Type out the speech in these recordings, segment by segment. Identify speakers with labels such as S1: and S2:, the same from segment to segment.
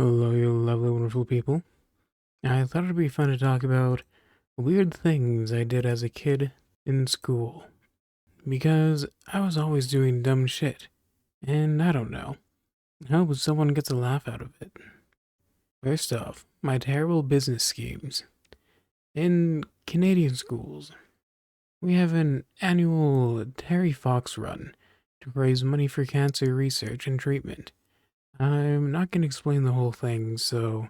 S1: Hello, you lovely, wonderful people. I thought it'd be fun to talk about weird things I did as a kid in school. Because I was always doing dumb shit. And I don't know. I hope someone gets a laugh out of it. First off, my terrible business schemes. In Canadian schools, we have an annual Terry Fox run to raise money for cancer research and treatment. I'm not going to explain the whole thing, so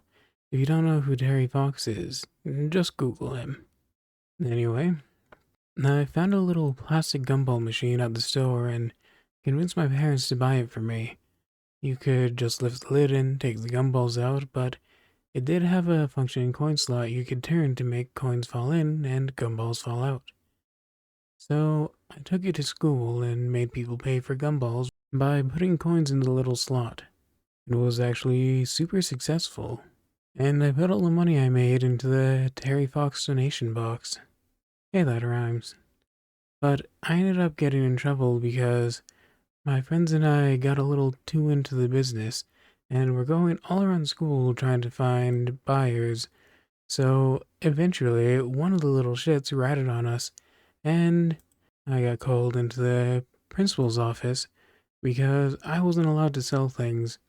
S1: if you don't know who Terry Fox is, just Google him. Anyway, I found a little plastic gumball machine at the store and convinced my parents to buy it for me. You could just lift the lid and take the gumballs out, but it did have a functioning coin slot you could turn to make coins fall in and gumballs fall out. So I took it to school and made people pay for gumballs by putting coins in the little slot. It was actually super successful, and I put all the money I made into the Terry Fox donation box. Hey, that rhymes. But I ended up getting in trouble because my friends and I got a little too into the business, and we're going all around school trying to find buyers. So eventually, one of the little shits ratted on us, and I got called into the principal's office because I wasn't allowed to sell things.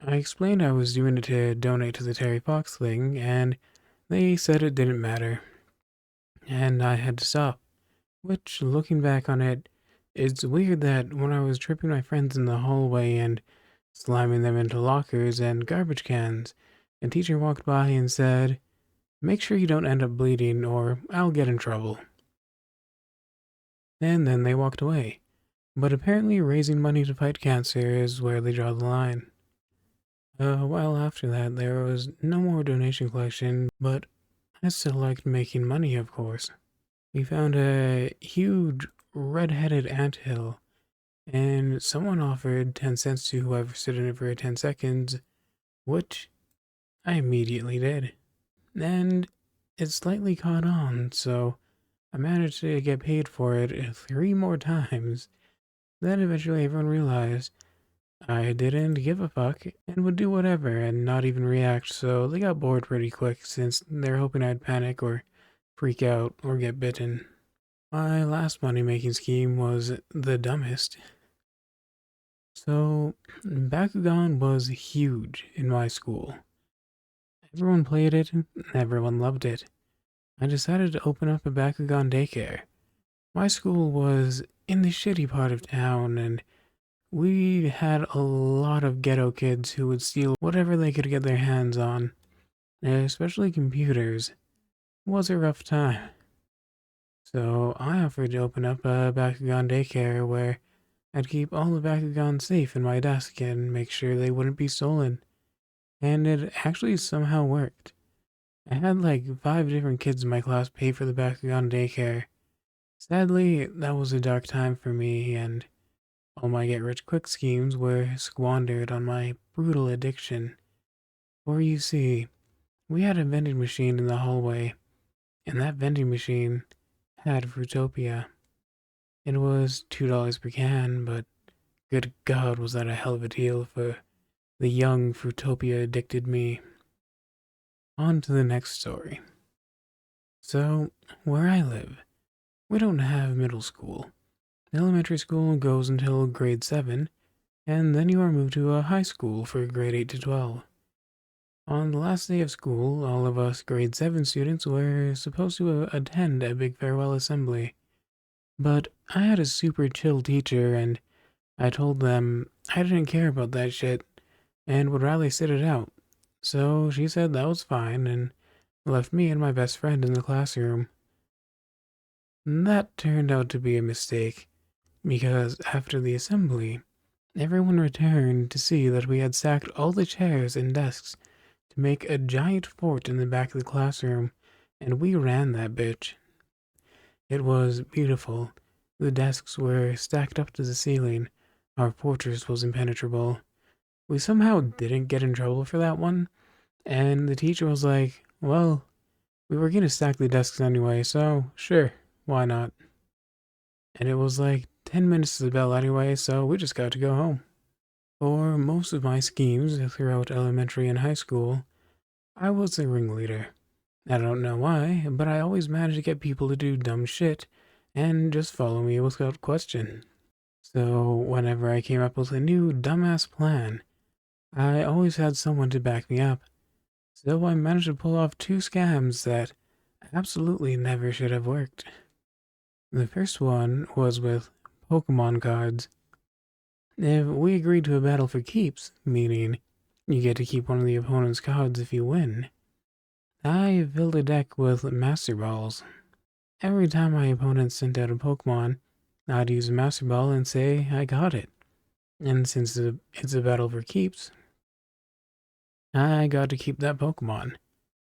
S1: I explained I was doing it to donate to the Terry Fox thing, and they said it didn't matter, and I had to stop. Which, looking back on it, it's weird that when I was tripping my friends in the hallway and slamming them into lockers and garbage cans, a teacher walked by and said, "Make sure you don't end up bleeding, or I'll get in trouble." And then they walked away. But apparently, raising money to fight cancer is where they draw the line. A while after that, there was no more donation collection, but I still liked making money, of course. We found a huge red-headed anthill, and someone offered 10 cents to whoever stood in it for 10 seconds, which I immediately did. And it slightly caught on, so I managed to get paid for it 3 more times. Then eventually everyone realized I didn't give a fuck and would do whatever and not even react, so they got bored pretty quick since they're hoping I'd panic or freak out or get bitten. My last money making scheme was the dumbest. So, Bakugan was huge in my school. Everyone played it, everyone loved it. I decided to open up a Bakugan daycare. My school was in the shitty part of town, and we had a lot of ghetto kids who would steal whatever they could get their hands on, especially computers. It was a rough time. So I offered to open up a Bakugan daycare where I'd keep all the Bakugans safe in my desk and make sure they wouldn't be stolen. And it actually somehow worked. I had like 5 different kids in my class pay for the Bakugan daycare. Sadly, that was a dark time for me, and all my get-rich-quick schemes were squandered on my brutal addiction. For you see, we had a vending machine in the hallway, and that vending machine had Fruitopia. It was $2 per can, but good God, was that a hell of a deal for the young Fruitopia addicted me. On to the next story. So, where I live, we don't have middle school. Elementary school goes until grade 7, and then you are moved to a high school for grade 8 to 12. On the last day of school, all of us grade 7 students were supposed to attend a big farewell assembly. But I had a super chill teacher, and I told them I didn't care about that shit and would rather sit it out. So she said that was fine and left me and my best friend in the classroom. That turned out to be a mistake, because after the assembly, everyone returned to see that we had stacked all the chairs and desks to make a giant fort in the back of the classroom, and we ran that bitch. It was beautiful. The desks were stacked up to the ceiling. Our fortress was impenetrable. We somehow didn't get in trouble for that one, and the teacher was like, well, we were gonna stack the desks anyway, so sure, why not? And it was like 10 minutes to the bell anyway, so we just got to go home. For most of my schemes throughout elementary and high school, I was the ringleader. I don't know why, but I always managed to get people to do dumb shit and just follow me without question. So whenever I came up with a new dumbass plan, I always had someone to back me up. So I managed to pull off two scams that absolutely never should have worked. The first one was with Pokemon cards. If we agreed to a battle for keeps, meaning you get to keep one of the opponent's cards if you win, I filled a deck with Master Balls. Every time my opponent sent out a Pokemon, I'd use a Master Ball and say I got it. And since it's a battle for keeps, I got to keep that Pokemon.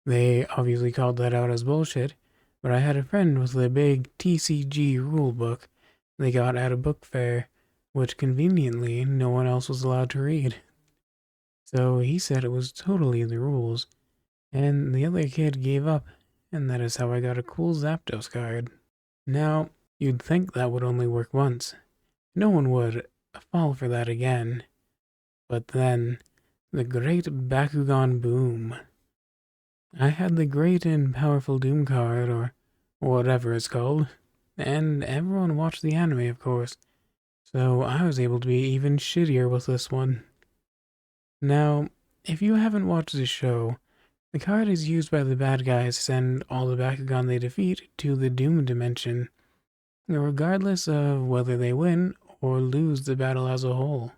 S1: They obviously called that out as bullshit, but I had a friend with a big TCG rulebook they got at a book fair, which conveniently no one else was allowed to read. So he said it was totally in the rules, and the other kid gave up, and that is how I got a cool Zapdos card. Now, you'd think that would only work once. No one would fall for that again. But then, the great Bakugan boom. I had the great and powerful Doom card, or whatever it's called, and everyone watched the anime, of course, so I was able to be even shittier with this one. Now, if you haven't watched the show, the card is used by the bad guys to send all the Bakugan they defeat to the Doom dimension, regardless of whether they win or lose the battle as a whole.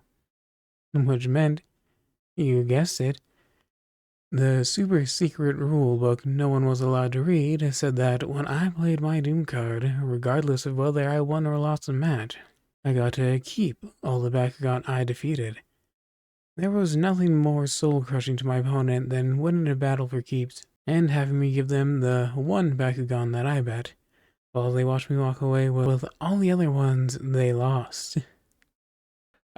S1: Which meant, you guessed it, the super secret rule book no one was allowed to read said that when I played my Doom card, regardless of whether I won or lost a match, I got to keep all the Bakugan I defeated. There was nothing more soul-crushing to my opponent than winning a battle for keeps and having me give them the one Bakugan that I bet, while they watched me walk away with all the other ones they lost.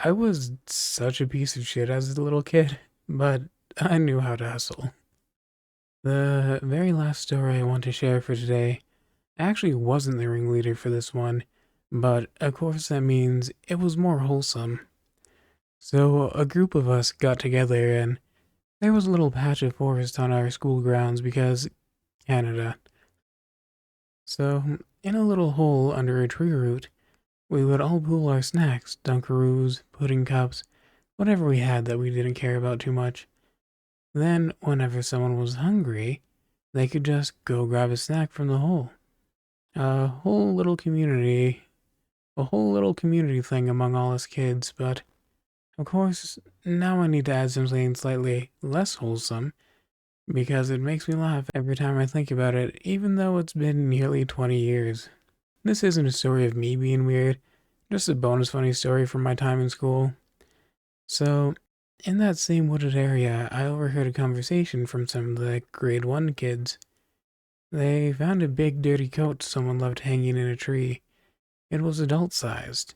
S1: I was such a piece of shit as a little kid, but I knew how to hustle. The very last story I want to share for today actually wasn't the ringleader for this one, but of course that means it was more wholesome. So a group of us got together and there was a little patch of forest on our school grounds because Canada. So in a little hole under a tree root, we would all pool our snacks, Dunkaroos, pudding cups, whatever we had that we didn't care about too much. Then, whenever someone was hungry, they could just go grab a snack from the hole. A whole little community thing among all us kids, but of course, now I need to add something slightly less wholesome, because it makes me laugh every time I think about it, even though it's been nearly 20 years. This isn't a story of me being weird, just a bonus funny story from my time in school. So, in that same wooded area, I overheard a conversation from some of the grade 1 kids. They found a big dirty coat someone left hanging in a tree. It was adult-sized.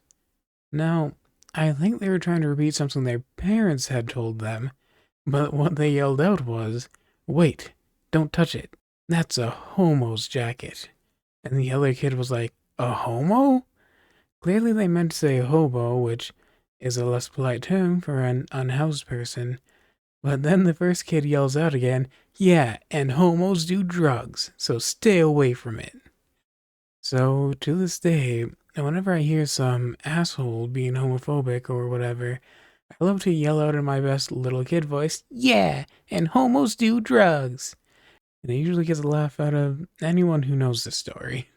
S1: Now, I think they were trying to repeat something their parents had told them, but what they yelled out was, "Wait, don't touch it. That's a homo's jacket." And the other kid was like, "A homo?" Clearly they meant to say hobo, which is a less polite term for an unhoused person. But then the first kid yells out again, "Yeah, and homos do drugs, so stay away from it." So, to this day, whenever I hear some asshole being homophobic or whatever, I love to yell out in my best little kid voice, "Yeah, and homos do drugs." And it usually gets a laugh out of anyone who knows the story.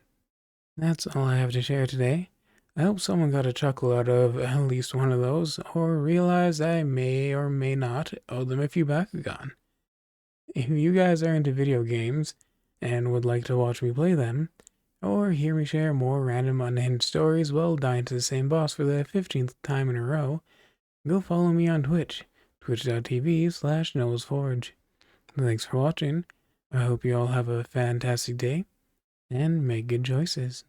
S1: That's all I have to share today. I hope someone got a chuckle out of at least one of those, or realized I may or may not owe them a few Bakugan. If you guys are into video games and would like to watch me play them, or hear me share more random unhinged stories while dying to the same boss for the 15th time in a row, go follow me on Twitch, twitch.tv/NoahsForge. Thanks for watching. I hope you all have a fantastic day, and make good choices.